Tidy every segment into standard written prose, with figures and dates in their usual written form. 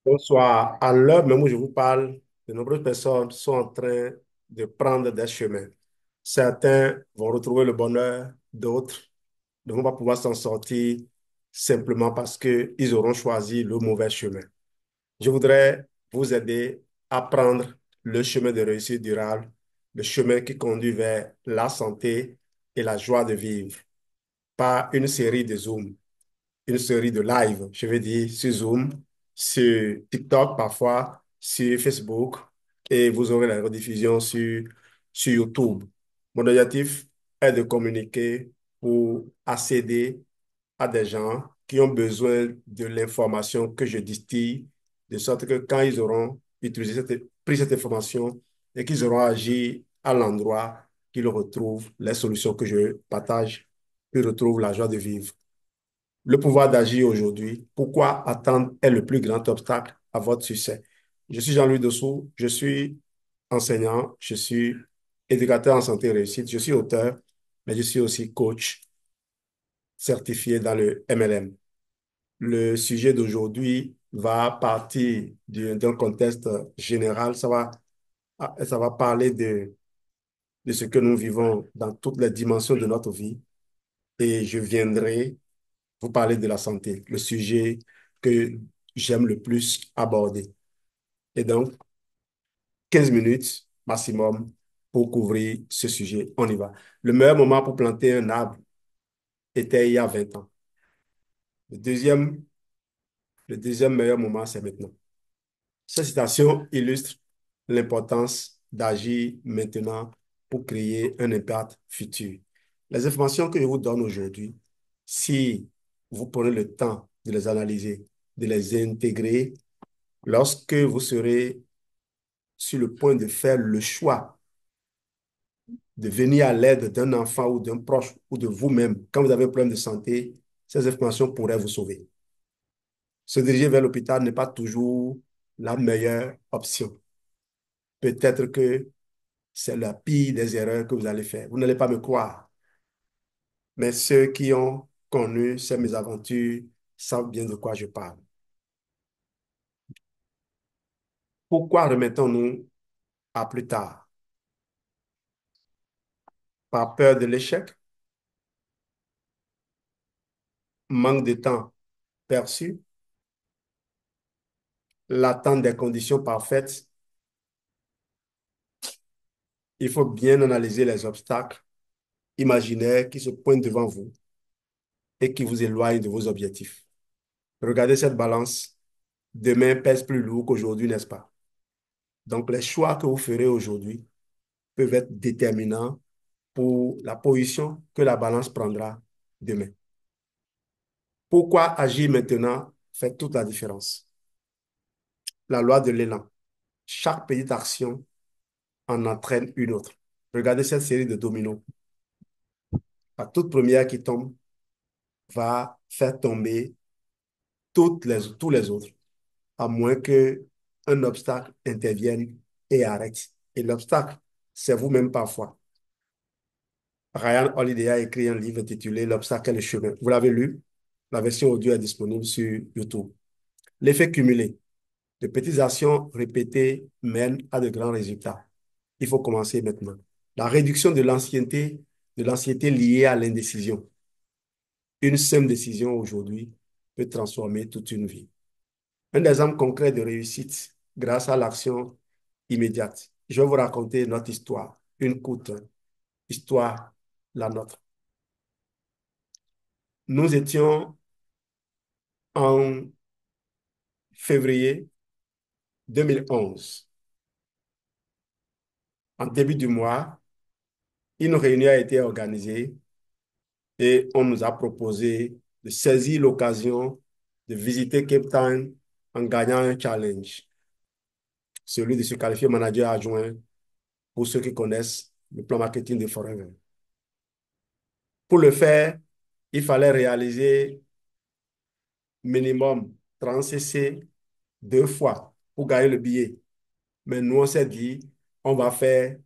Bonsoir. À l'heure même où je vous parle, de nombreuses personnes sont en train de prendre des chemins. Certains vont retrouver le bonheur, d'autres ne vont pas pouvoir s'en sortir simplement parce qu'ils auront choisi le mauvais chemin. Je voudrais vous aider à prendre le chemin de réussite durable, le chemin qui conduit vers la santé et la joie de vivre, par une série de Zoom, une série de live, je vais dire, sur Zoom, sur TikTok parfois, sur Facebook, et vous aurez la rediffusion sur YouTube. Mon objectif est de communiquer pour accéder à des gens qui ont besoin de l'information que je distille, de sorte que quand ils auront pris cette information et qu'ils auront agi à l'endroit, qu'ils retrouvent les solutions que je partage, qu'ils retrouvent la joie de vivre. Le pouvoir d'agir aujourd'hui, pourquoi attendre est le plus grand obstacle à votre succès. Je suis Jean-Louis Dessous, je suis enseignant, je suis éducateur en santé et réussite, je suis auteur, mais je suis aussi coach certifié dans le MLM. Le sujet d'aujourd'hui va partir d'un contexte général, ça va parler de ce que nous vivons dans toutes les dimensions de notre vie et je viendrai vous parler de la santé, le sujet que j'aime le plus aborder. Et donc, 15 minutes maximum pour couvrir ce sujet. On y va. Le meilleur moment pour planter un arbre était il y a 20 ans. Le deuxième, le deuxième meilleur moment, c'est maintenant. Cette citation illustre l'importance d'agir maintenant pour créer un impact futur. Les informations que je vous donne aujourd'hui, si vous prenez le temps de les analyser, de les intégrer, lorsque vous serez sur le point de faire le choix de venir à l'aide d'un enfant ou d'un proche ou de vous-même, quand vous avez un problème de santé, ces informations pourraient vous sauver. Se diriger vers l'hôpital n'est pas toujours la meilleure option. Peut-être que c'est la pire des erreurs que vous allez faire. Vous n'allez pas me croire, mais ceux qui ont connu ces mésaventures savent bien de quoi je parle. Pourquoi remettons-nous à plus tard? Par peur de l'échec, manque de temps perçu, l'attente des conditions parfaites. Il faut bien analyser les obstacles imaginaires qui se pointent devant vous et qui vous éloignent de vos objectifs. Regardez cette balance. Demain pèse plus lourd qu'aujourd'hui, n'est-ce pas? Donc, les choix que vous ferez aujourd'hui peuvent être déterminants pour la position que la balance prendra demain. Pourquoi agir maintenant fait toute la différence? La loi de l'élan. Chaque petite action en entraîne une autre. Regardez cette série de dominos. La toute première qui tombe va faire tomber tous les autres, à moins qu'un obstacle intervienne et arrête. Et l'obstacle, c'est vous-même parfois. Ryan Holiday a écrit un livre intitulé L'obstacle et le chemin. Vous l'avez lu? La version audio est disponible sur YouTube. L'effet cumulé. De petites actions répétées mènent à de grands résultats. Il faut commencer maintenant. La réduction de l'anxiété liée à l'indécision. Une simple décision aujourd'hui peut transformer toute une vie. Un exemple concret de réussite grâce à l'action immédiate. Je vais vous raconter notre histoire, une courte histoire, la nôtre. Nous étions en février 2011. En début du mois, une réunion a été organisée et on nous a proposé de saisir l'occasion de visiter Cape Town en gagnant un challenge, celui de se qualifier manager adjoint pour ceux qui connaissent le plan marketing de Forever. Pour le faire, il fallait réaliser minimum 30 CC 2 fois pour gagner le billet. Mais nous, on s'est dit, on va faire,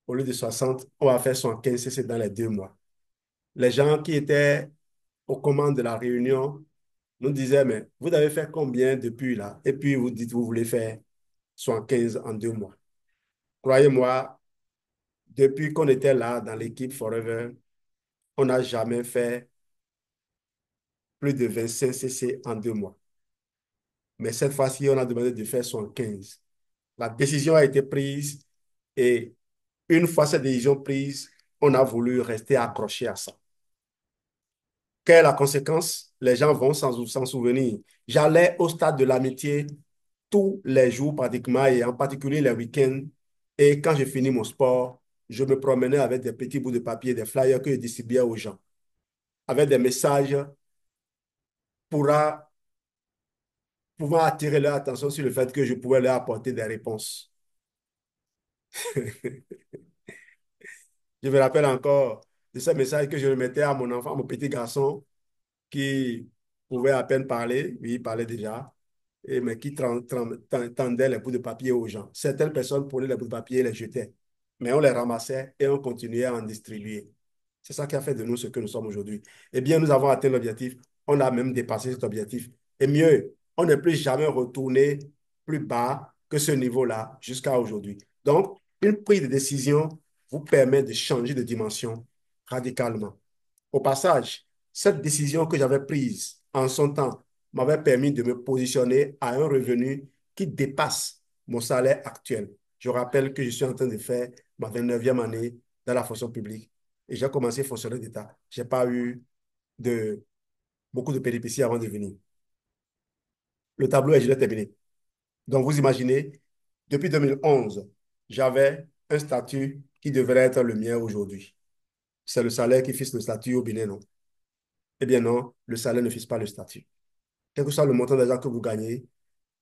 au lieu de 60, on va faire 15 CC dans les 2 mois. Les gens qui étaient aux commandes de la réunion nous disait, mais vous avez fait combien depuis là? Et puis vous dites, vous voulez faire 15 en 2 mois. Croyez-moi, depuis qu'on était là dans l'équipe Forever, on n'a jamais fait plus de 25 CC en 2 mois. Mais cette fois-ci, on a demandé de faire 15. La décision a été prise et une fois cette décision prise, on a voulu rester accroché à ça. Quelle est la conséquence? Les gens vont s'en souvenir. J'allais au stade de l'amitié tous les jours pratiquement et en particulier les week-ends. Et quand j'ai fini mon sport, je me promenais avec des petits bouts de papier, des flyers que je distribuais aux gens, avec des messages pourra, pouvant attirer leur attention sur le fait que je pouvais leur apporter des réponses. Je me rappelle encore de ce message que je remettais à mon enfant, à mon petit garçon, qui pouvait à peine parler, oui, il parlait déjà, mais qui tendait les bouts de papier aux gens. Certaines personnes prenaient les bouts de papier et les jetaient, mais on les ramassait et on continuait à en distribuer. C'est ça qui a fait de nous ce que nous sommes aujourd'hui. Eh bien, nous avons atteint l'objectif, on a même dépassé cet objectif. Et mieux, on n'est plus jamais retourné plus bas que ce niveau-là jusqu'à aujourd'hui. Donc, une prise de décision vous permet de changer de dimension radicalement. Au passage, cette décision que j'avais prise en son temps m'avait permis de me positionner à un revenu qui dépasse mon salaire actuel. Je rappelle que je suis en train de faire ma 29e année dans la fonction publique et j'ai commencé fonctionnaire d'État. Je n'ai pas eu de, beaucoup de péripéties avant de venir. Le tableau est déjà terminé. Donc, vous imaginez, depuis 2011, j'avais un statut qui devrait être le mien aujourd'hui. C'est le salaire qui fixe le statut au Bénin, non? Eh bien non, le salaire ne fixe pas le statut. Quel que soit le montant d'argent que vous gagnez,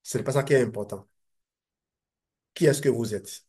ce n'est pas ça qui est important. Qui est-ce que vous êtes?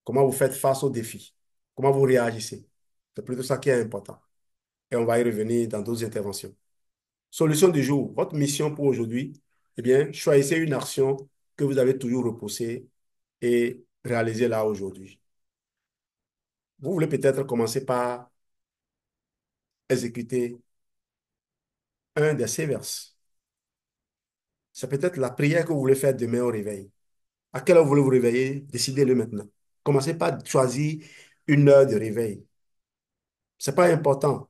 Comment vous faites face aux défis? Comment vous réagissez? C'est plutôt ça qui est important. Et on va y revenir dans d'autres interventions. Solution du jour. Votre mission pour aujourd'hui, eh bien, choisissez une action que vous avez toujours repoussée et réalisez-la aujourd'hui. Vous voulez peut-être commencer par exécuter un des ces vers. C'est peut-être la prière que vous voulez faire demain au réveil. À quelle heure vous voulez vous réveiller? Décidez-le maintenant. Commencez par choisir une heure de réveil. Ce n'est pas important.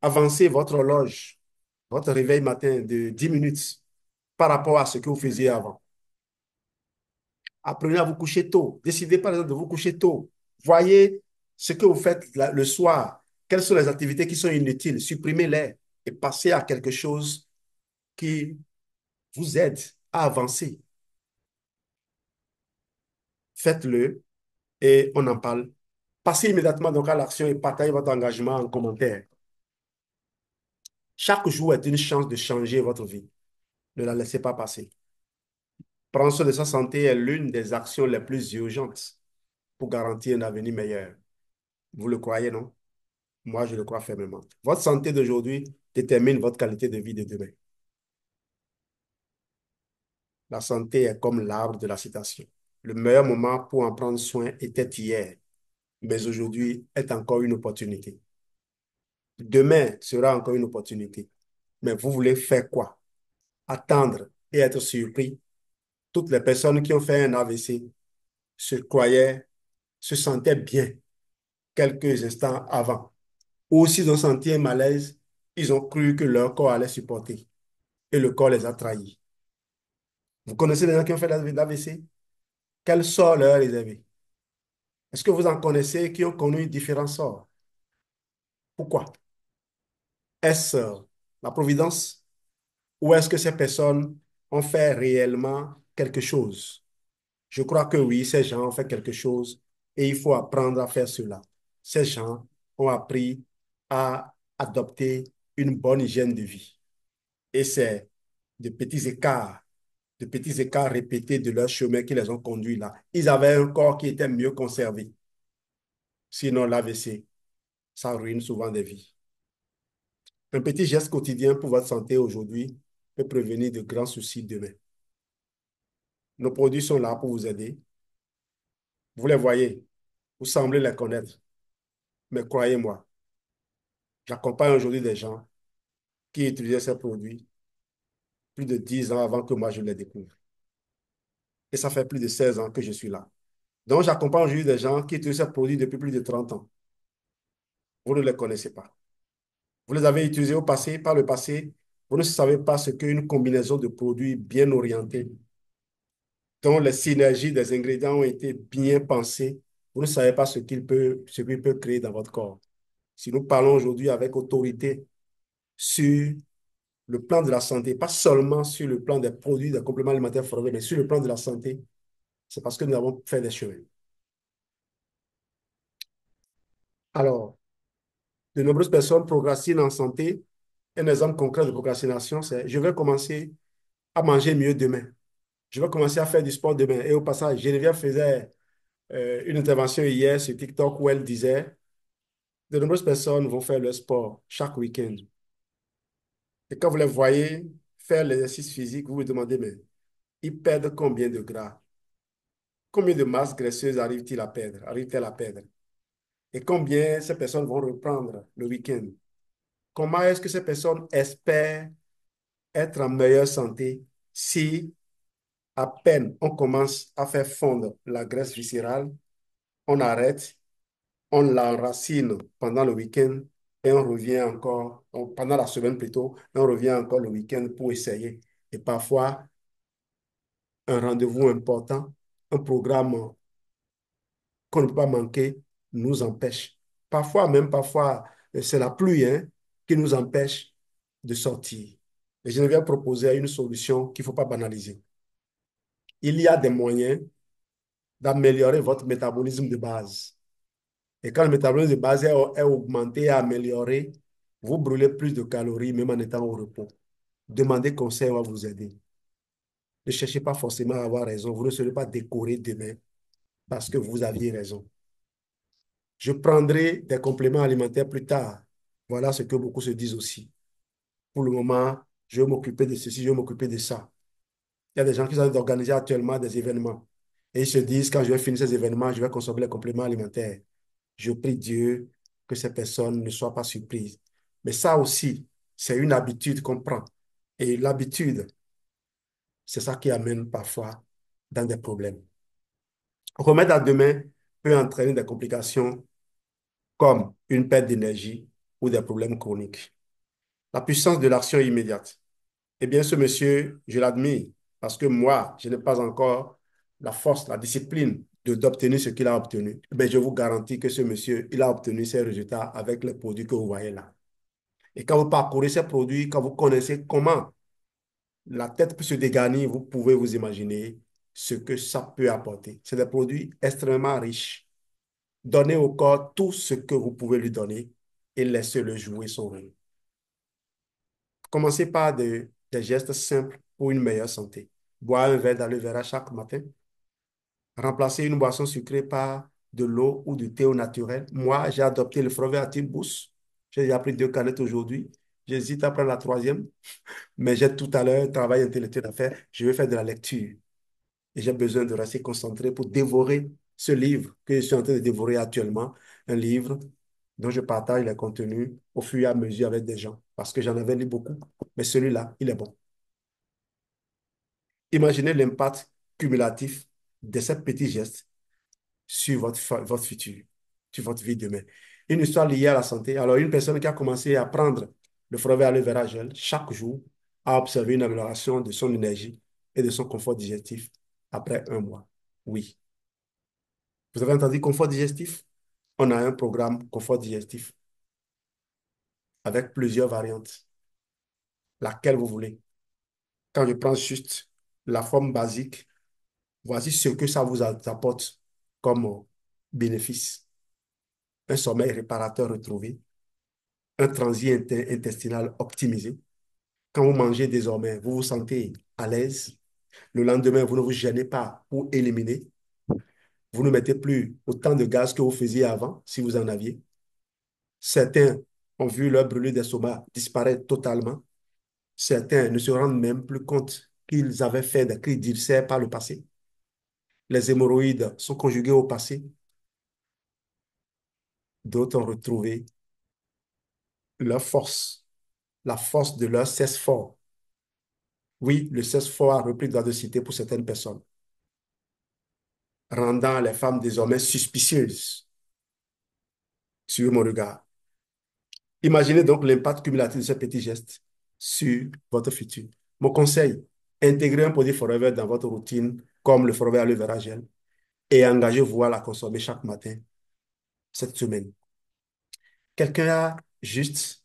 Avancez votre horloge, votre réveil matin de 10 minutes par rapport à ce que vous faisiez avant. Apprenez à vous coucher tôt. Décidez par exemple de vous coucher tôt. Voyez ce que vous faites le soir. Quelles sont les activités qui sont inutiles? Supprimez-les et passez à quelque chose qui vous aide à avancer. Faites-le et on en parle. Passez immédiatement donc à l'action et partagez votre engagement en commentaire. Chaque jour est une chance de changer votre vie. Ne la laissez pas passer. Prendre soin de sa santé est l'une des actions les plus urgentes pour garantir un avenir meilleur. Vous le croyez, non? Moi, je le crois fermement. Votre santé d'aujourd'hui détermine votre qualité de vie de demain. La santé est comme l'arbre de la citation. Le meilleur moment pour en prendre soin était hier, mais aujourd'hui est encore une opportunité. Demain sera encore une opportunité. Mais vous voulez faire quoi? Attendre et être surpris. Toutes les personnes qui ont fait un AVC se croyaient, se sentaient bien quelques instants avant. Ou s'ils ont senti un malaise, ils ont cru que leur corps allait supporter et le corps les a trahis. Vous connaissez les gens qui ont fait l'AVC? Quel sort leur est réservé? Est-ce que vous en connaissez qui ont connu différents sorts? Pourquoi? Est-ce la providence ou est-ce que ces personnes ont fait réellement quelque chose? Je crois que oui, ces gens ont fait quelque chose et il faut apprendre à faire cela. Ces gens ont appris à adopter une bonne hygiène de vie. Et c'est de petits écarts répétés de leur chemin qui les ont conduits là. Ils avaient un corps qui était mieux conservé. Sinon, l'AVC, ça ruine souvent des vies. Un petit geste quotidien pour votre santé aujourd'hui peut prévenir de grands soucis demain. Nos produits sont là pour vous aider. Vous les voyez, vous semblez les connaître, mais croyez-moi, j'accompagne aujourd'hui des gens qui utilisaient ces produits plus de 10 ans avant que moi je les découvre. Et ça fait plus de 16 ans que je suis là. Donc, j'accompagne aujourd'hui des gens qui utilisent ces produits depuis plus de 30 ans. Vous ne les connaissez pas. Vous les avez utilisés au passé, par le passé. Vous ne savez pas ce qu'est une combinaison de produits bien orientés, dont les synergies des ingrédients ont été bien pensées. Vous ne savez pas ce qu'il peut créer dans votre corps. Si nous parlons aujourd'hui avec autorité sur le plan de la santé, pas seulement sur le plan des produits, des compléments alimentaires formés, mais sur le plan de la santé, c'est parce que nous avons fait des chemins. Alors, de nombreuses personnes procrastinent en santé. Un exemple concret de procrastination, c'est je vais commencer à manger mieux demain. Je vais commencer à faire du sport demain. Et au passage, Geneviève faisait une intervention hier sur TikTok où elle disait de nombreuses personnes vont faire le sport chaque week-end. Et quand vous les voyez faire l'exercice physique, vous vous demandez, mais ils perdent combien de gras? Combien de masse graisseuse arrivent-ils à perdre? Arrivent-elles à perdre? Et combien ces personnes vont reprendre le week-end? Comment est-ce que ces personnes espèrent être en meilleure santé si à peine on commence à faire fondre la graisse viscérale, on arrête, on l'enracine pendant le week-end et on revient encore, pendant la semaine plutôt, et on revient encore le week-end pour essayer. Et parfois, un rendez-vous important, un programme qu'on ne peut pas manquer nous empêche. Parfois, c'est la pluie hein, qui nous empêche de sortir. Et je viens proposer une solution qu'il ne faut pas banaliser. Il y a des moyens d'améliorer votre métabolisme de base. Et quand le métabolisme de base est augmenté et amélioré, vous brûlez plus de calories même en étant au repos. Demandez conseil, on va vous aider. Ne cherchez pas forcément à avoir raison. Vous ne serez pas décoré demain parce que vous aviez raison. Je prendrai des compléments alimentaires plus tard. Voilà ce que beaucoup se disent aussi. Pour le moment, je vais m'occuper de ceci, je vais m'occuper de ça. Il y a des gens qui sont d'organiser actuellement des événements. Et ils se disent, quand je vais finir ces événements, je vais consommer les compléments alimentaires. Je prie Dieu que ces personnes ne soient pas surprises. Mais ça aussi, c'est une habitude qu'on prend. Et l'habitude, c'est ça qui amène parfois dans des problèmes. Remettre à demain peut entraîner des complications comme une perte d'énergie ou des problèmes chroniques. La puissance de l'action immédiate. Eh bien, ce monsieur, je l'admire parce que moi, je n'ai pas encore la force, la discipline d'obtenir ce qu'il a obtenu. Mais je vous garantis que ce monsieur, il a obtenu ses résultats avec les produits que vous voyez là. Et quand vous parcourez ces produits, quand vous connaissez comment la tête peut se dégarnir, vous pouvez vous imaginer ce que ça peut apporter. C'est des produits extrêmement riches. Donnez au corps tout ce que vous pouvez lui donner et laissez-le jouer son rôle. Commencez par des gestes simples pour une meilleure santé. Boire un verre d'aloe vera chaque matin. Remplacer une boisson sucrée par de l'eau ou du thé au naturel. Moi, j'ai adopté le Frovertine Boost. J'ai déjà pris 2 canettes aujourd'hui. J'hésite à prendre la troisième, mais j'ai tout à l'heure un travail intellectuel à faire. Je vais faire de la lecture. Et j'ai besoin de rester concentré pour dévorer ce livre que je suis en train de dévorer actuellement. Un livre dont je partage les contenus au fur et à mesure avec des gens, parce que j'en avais lu beaucoup. Mais celui-là, il est bon. Imaginez l'impact cumulatif de ces petits gestes sur votre futur, sur votre vie demain. Une histoire liée à la santé. Alors, une personne qui a commencé à prendre le Forever Aloe Vera Gel chaque jour a observé une amélioration de son énergie et de son confort digestif après un mois. Oui. Vous avez entendu confort digestif? On a un programme confort digestif avec plusieurs variantes, laquelle vous voulez. Quand je prends juste la forme basique, voici ce que ça vous apporte comme bénéfice. Un sommeil réparateur retrouvé, un transit intestinal optimisé. Quand vous mangez désormais, vous vous sentez à l'aise. Le lendemain, vous ne vous gênez pas pour éliminer. Vous ne mettez plus autant de gaz que vous faisiez avant, si vous en aviez. Certains ont vu leur brûlure d'estomac disparaître totalement. Certains ne se rendent même plus compte qu'ils avaient fait des crises d'ulcères par le passé. Les hémorroïdes sont conjuguées au passé. D'autres ont retrouvé leur force la force de leur cesse fort. Oui, le cesse fort a repris droit de cité pour certaines personnes, rendant les femmes désormais suspicieuses. Sur mon regard. Imaginez donc l'impact cumulatif de ce petit geste sur votre futur. Mon conseil, intégrez un produit Forever dans votre routine, comme le Forever Aloe Vera Gel, et engagez-vous à la consommer chaque matin cette semaine. Quelqu'un a juste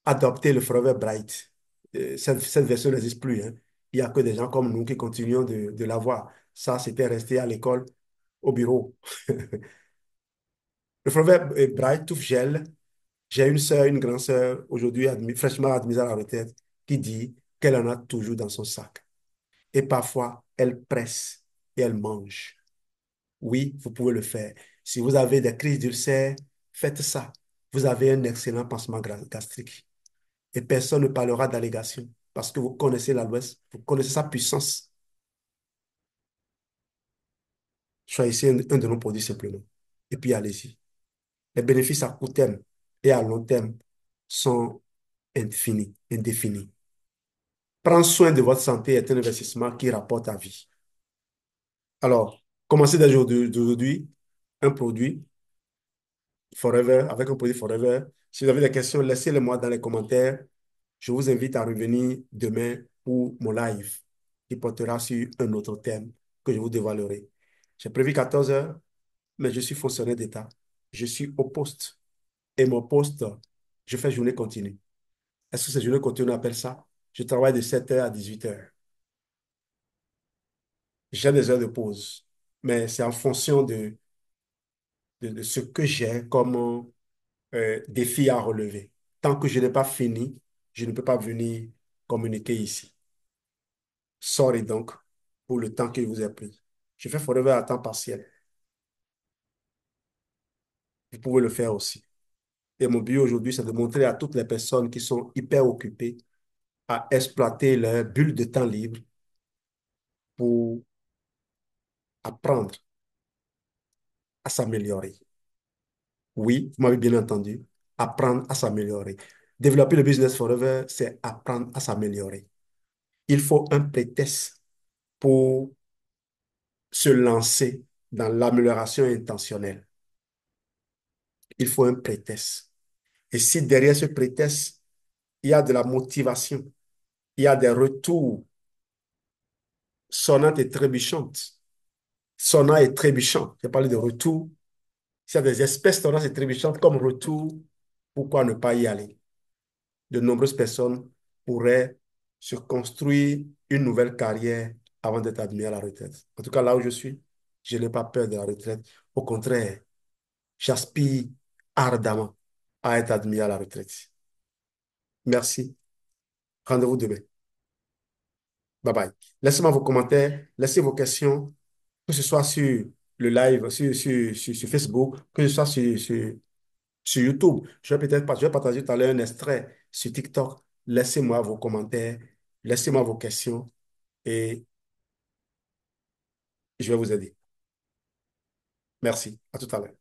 adopté le Forever Bright. Cette version n'existe plus, hein. Il n'y a que des gens comme nous qui continuons de l'avoir. Ça, c'était resté à l'école, au bureau. Le Forever Bright Tough Gel. J'ai une sœur, une grande sœur, aujourd'hui fraîchement admise à la retraite, qui dit qu'elle en a toujours dans son sac. Et parfois, elle presse et elle mange. Oui, vous pouvez le faire. Si vous avez des crises d'ulcère, faites ça. Vous avez un excellent pansement gastrique. Et personne ne parlera d'allégation parce que vous connaissez la l'Ouest, vous connaissez sa puissance. Choisissez un de nos produits simplement. Et puis allez-y. Les bénéfices à court terme et à long terme sont infinis, indéfinis. Prendre soin de votre santé est un investissement qui rapporte à vie. Alors, commencez dès d'aujourd'hui un produit Forever, avec un produit Forever. Si vous avez des questions, laissez-les-moi dans les commentaires. Je vous invite à revenir demain pour mon live qui portera sur un autre thème que je vous dévoilerai. J'ai prévu 14 heures, mais je suis fonctionnaire d'État. Je suis au poste. Et mon poste, je fais journée continue. Est-ce que c'est journée continue, on appelle ça? Je travaille de 7 heures à 18 heures. J'ai des heures de pause, mais c'est en fonction de ce que j'ai comme défi à relever. Tant que je n'ai pas fini, je ne peux pas venir communiquer ici. Sorry donc pour le temps qu'il vous a pris. Je fais Forever à temps partiel. Vous pouvez le faire aussi. Et mon but aujourd'hui, c'est de montrer à toutes les personnes qui sont hyper occupées à exploiter leur bulle de temps libre pour apprendre à s'améliorer. Oui, vous m'avez bien entendu. Apprendre à s'améliorer. Développer le business forever, c'est apprendre à s'améliorer. Il faut un prétexte pour se lancer dans l'amélioration intentionnelle. Il faut un prétexte. Et si derrière ce prétexte, il y a de la motivation, il y a des retours sonnantes et trébuchantes, sonnants et trébuchants, je parle de retours, s'il y a des espèces sonnantes et trébuchantes comme retour, pourquoi ne pas y aller? De nombreuses personnes pourraient se construire une nouvelle carrière avant d'être admis à la retraite. En tout cas, là où je suis, je n'ai pas peur de la retraite. Au contraire, j'aspire ardemment à être admis à la retraite. Merci. Rendez-vous demain. Bye bye. Laissez-moi vos commentaires, laissez vos questions, que ce soit sur le live, sur Facebook, que ce soit sur YouTube. Je vais partager tout à l'heure un extrait sur TikTok. Laissez-moi vos commentaires, laissez-moi vos questions et je vais vous aider. Merci. À tout à l'heure.